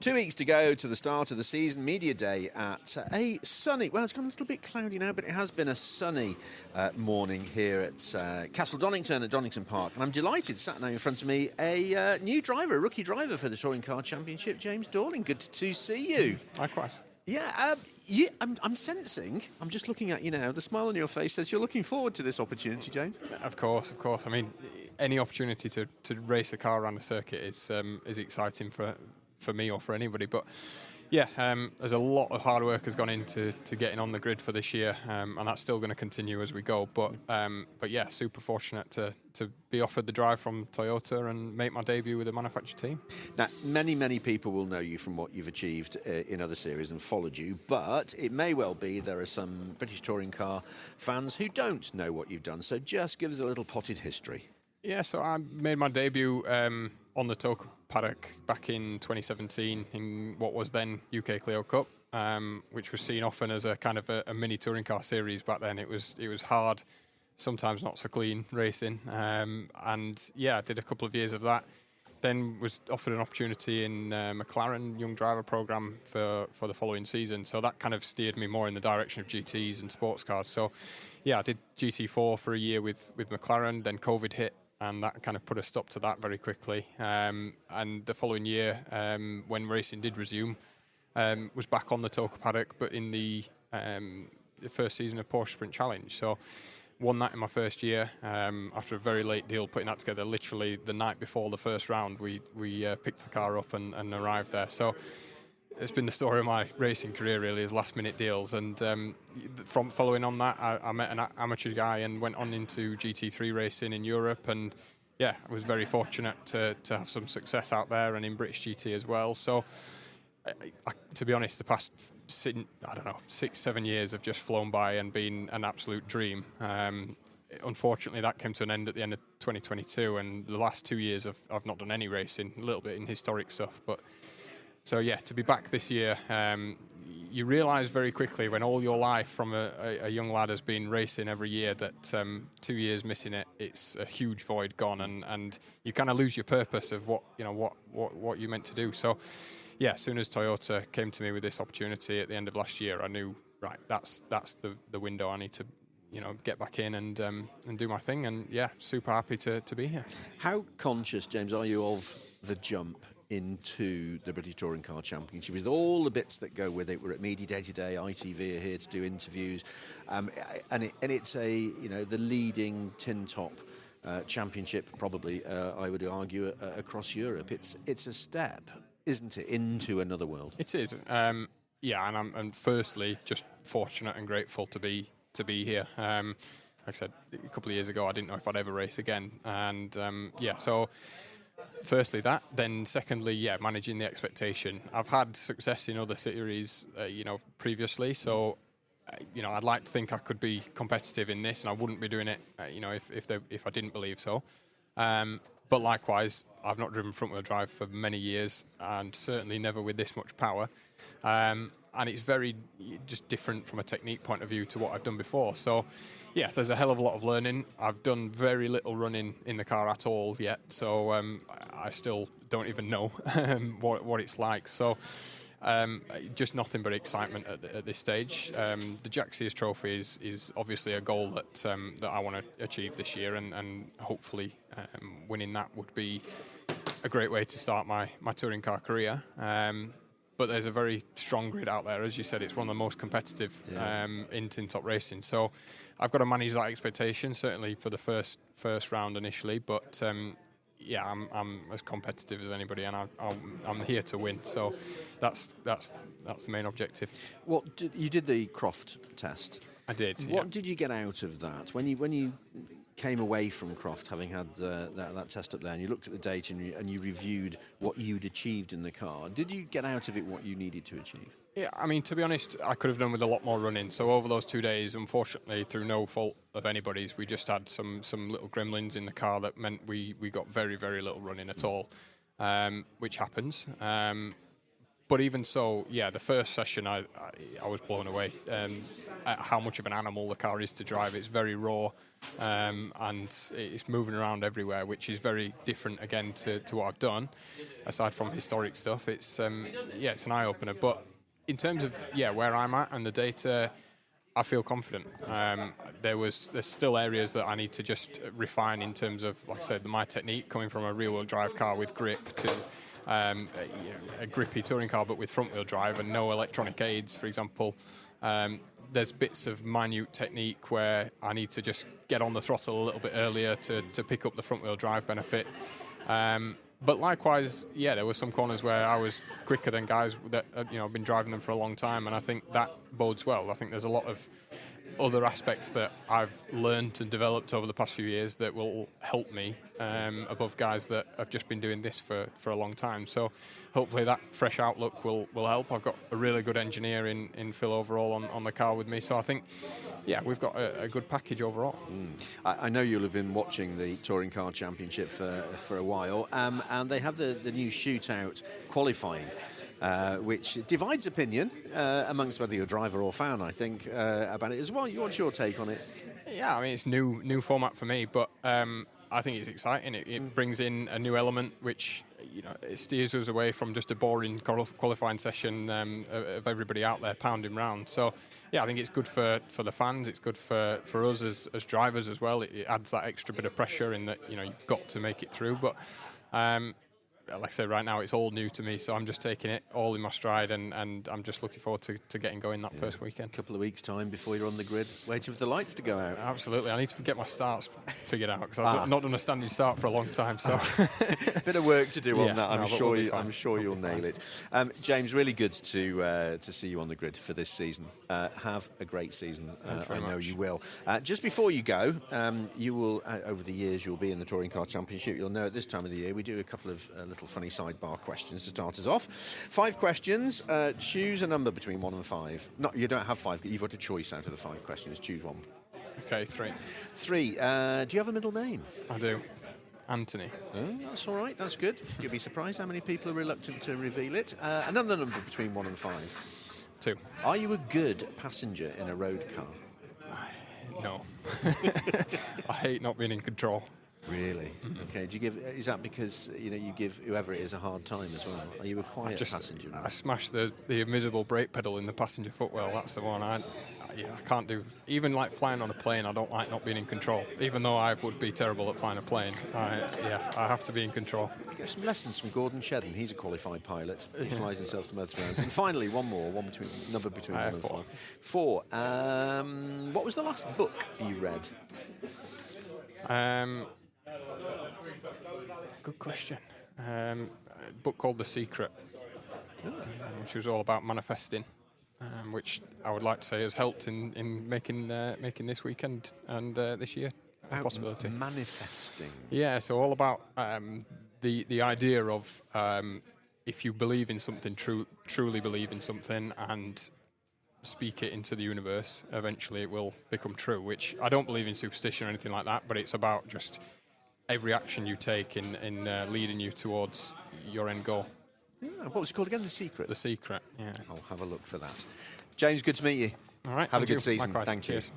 2 weeks to go to the start of the season. Media day at a sunny, well, it's gone a little bit cloudy now, but it has been a sunny morning here at Castle Donington at Donington Park. And I'm delighted, sat now in front of me, a new driver, a rookie driver for the Touring Car Championship, James Dorlin. Good to see you. Likewise. Yeah, I'm sensing, I'm just looking at you now, the smile on your face says you're looking forward to this opportunity, James. Of course. I mean, any opportunity to race a car around a circuit is exciting for me or for anybody. But yeah, there's a lot of hard work has gone into getting on the grid for this year, and that's still going to continue as we go. But yeah, super fortunate to be offered the drive from Toyota and make my debut with the manufacturer team. Now, many people will know you from what you've achieved in other series and followed you, but it may well be there are some British touring car fans who don't know what you've done. So just give us a little potted history. Yeah, so I made my debut on the Toka paddock back in 2017 in what was then UK Clio Cup, which was seen often as a kind of a mini touring car series back then. It was hard, sometimes not so clean racing, and yeah, I did a couple of years of that. Then was offered an opportunity in McLaren Young Driver Programme for the following season. So that kind of steered me more in the direction of GTs and sports cars. So yeah, I did GT4 for a year with McLaren, then COVID hit, and that kind of put a stop to that very quickly. And the following year, when racing did resume, was back on the Toka paddock, but in the first season of Porsche Sprint Challenge. So won that in my first year after a very late deal, putting that together literally the night before the first round. We picked the car up and arrived there. So it's been the story of my racing career, really, is last-minute deals. And from following on that, I met an amateur guy and went on into GT3 racing in Europe. And yeah, I was very fortunate to have some success out there and in British GT as well. So to be honest, the past 6-7 years have just flown by and been an absolute dream. Unfortunately, that came to an end at the end of 2022, and the last 2 years I've not done any racing, a little bit in historic stuff. But so yeah, to be back this year, you realise very quickly when all your life from a young lad has been racing every year that 2 years missing it, it's a huge void gone, and you kind of lose your purpose of what you meant to do. So yeah, as soon as Toyota came to me with this opportunity at the end of last year, I knew, right, that's the window. I need to get back in and do my thing. And yeah, super happy to be here. How conscious, James, are you of the jump into the British Touring Car Championship with all the bits that go with it? We're at Media Day today, ITV are here to do interviews, and it's the leading tin top championship, probably I would argue across Europe. It's a step, isn't it, into another world? It is, yeah, and I'm firstly just fortunate and grateful to be here. Like I said, a couple of years ago, I didn't know if I'd ever race again, and yeah, so firstly that, then secondly, yeah, managing the expectation. I've had success in other series, previously, so I'd like to think I could be competitive in this, and I wouldn't be doing it, if I didn't believe so. But likewise, I've not driven front-wheel drive for many years, and certainly never with this much power. And it's very just different from a technique point of view to what I've done before. So, yeah, there's a hell of a lot of learning. I've done very little running in the car at all yet, so I still don't even know what it's like. So, just nothing but excitement at this stage. The Jack Sears Trophy is obviously a goal that I want to achieve this year, and hopefully winning that would be a great way to start my touring car career. But there's a very strong grid out there. As you said, it's one of the most competitive in tin top racing. So I've got to manage that expectation, certainly for the first round initially. But yeah, I'm as competitive as anybody, and I'm here to win. So that's the main objective. You did the Croft test? I did. What did you get out of that when you came away from Croft, having had that test up there, and you looked at the data and you reviewed what you'd achieved in the car? Did you get out of it what you needed to achieve? Yeah, I mean, to be honest, I could have done with a lot more running. So over those 2 days, unfortunately, through no fault of anybody's, we just had some little gremlins in the car that meant we got very, very little running at all, which happens. But even so, yeah, the first session I was blown away at how much of an animal the car is to drive. It's very raw, and it's moving around everywhere, which is very different again to what I've done. Aside from historic stuff, it's it's an eye opener. But in terms of where I'm at and the data, I feel confident. There's still areas that I need to just refine in terms of, like I said, my technique coming from a rear-wheel drive car with grip to a grippy touring car but with front-wheel drive and no electronic aids, for example. There's bits of minute technique where I need to just get on the throttle a little bit earlier to pick up the front-wheel drive benefit. But likewise, there were some corners where I was quicker than guys that have been driving them for a long time, and I think that bodes well. I think there's a lot of other aspects that I've learned and developed over the past few years that will help me above guys that have just been doing this for a long time. So hopefully that fresh outlook will help. I've got a really good engineer in Phil overall on the car with me. So I think, we've got a good package overall. I know you'll have been watching the Touring Car Championship for a while, and they have the new shootout qualifying. Which divides opinion amongst whether you're a driver or fan, I think, about it as well. What's your take on it? Yeah, I mean, it's new format for me, but I think it's exciting. It brings in a new element, which it steers us away from just a boring qualifying session of everybody out there pounding round. So, I think it's good for the fans. It's good for us as drivers as well. It adds that extra bit of pressure in that you've got to make it through, but. Like I said, right now it's all new to me, so I'm just taking it all in my stride, and I'm just looking forward to getting going that first weekend. A couple of weeks' time before you're on the grid, waiting for the lights to go out. Absolutely. I need to get my starts figured out, because I've not done a standing start for a long time. So bit of work to do on that. I'm sure you'll fine. nail it. James, really good to see you on the grid for this season. Have a great season. I know you will. Just before you go, you will, over the years, you'll be in the Touring Car Championship. You'll know at this time of the year we do a couple of little funny sidebar questions to start us off. 5 questions. Choose a number between 1 and 5. No, you don't have 5. You've got a choice out of the 5 questions. Choose one. Okay, 3. 3. Do you have a middle name? I do. Anthony. Oh, that's all right. That's good. You'll be surprised how many people are reluctant to reveal it. Another number between 1 and 5. 2. Are you a good passenger in a road car? No. I hate not being in control. Really? Okay. Is that because you give whoever it is a hard time as well? Are you a quiet passenger? I smash the invisible brake pedal in the passenger footwell. That's the one. I can't do. Even like flying on a plane, I don't like not being in control. Even though I would be terrible at flying a plane, I have to be in control. Get some lessons from Gordon Shedden. He's a qualified pilot. He flies himself to most rounds. And finally, one more. Number between 1 and 5. 4. What was the last book you read? Good question. A book called The Secret, which was all about manifesting, which I would like to say has helped in making this weekend and this year a possibility. Manifesting. Yeah, so all about the idea of if you believe in something, truly believe in something, and speak it into the universe, eventually it will become true, which I don't believe in superstition or anything like that, but it's about just every action you take in leading you towards your end goal. Yeah, what was it called again? The Secret? The Secret, yeah. I'll have a look for that. James, good to meet you. All right. Have a good season. Likewise. Thank you. Cheers.